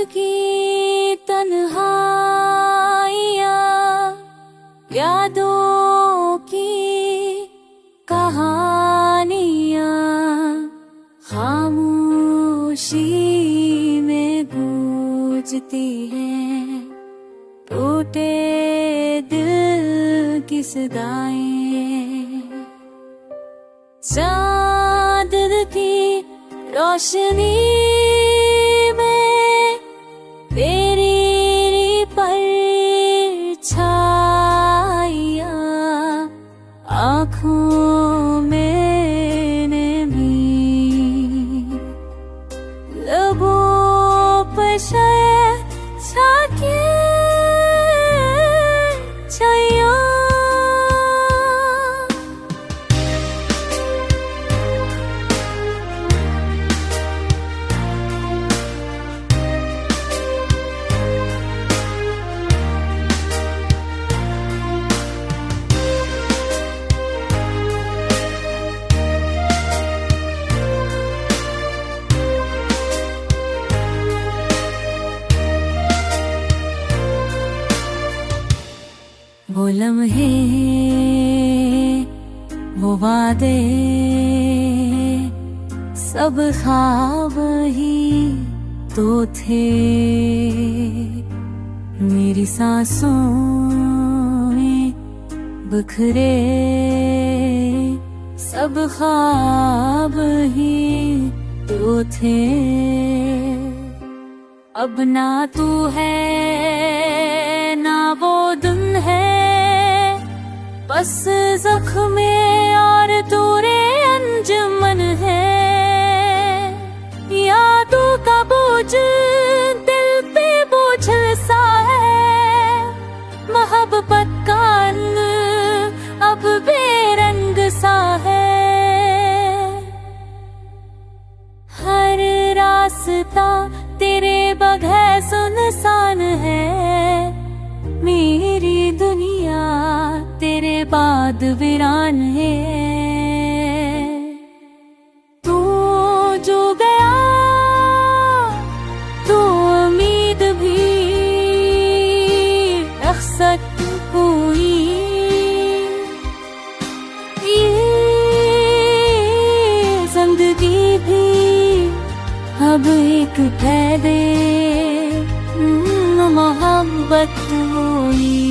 की तन्हाइयाँ, यादों की कहानियाँ खामोशी में गूंजती हैं। टूटे दिल की सदाएं चाँद की रोशनी में तेरी परछाइयाँ आँखों में नमी, लबों पर शायद छाके छाया। वो लम्हे, वो वादे, सब ख्वाब ही तो थे। मेरी सांसों में बिखरे सब ख्वाब ही तो थे। अब ना तू है ना वो दिन है, बस ज़ख्मे और दूरे अंजुमन है। यादों का बोझ दिल पे बोझल सा है, मोहब्बत का रंग अब बेरंग सा है। हर रास्ता तेरे बगैर सुनसान है, मेरी दुनिया तेरे बाद वीरान है। तू जो गया तो उम्मीद भी रख्सत हुई। ये जिंदगी भी अब एक ठहरे मोहब्बत हुई।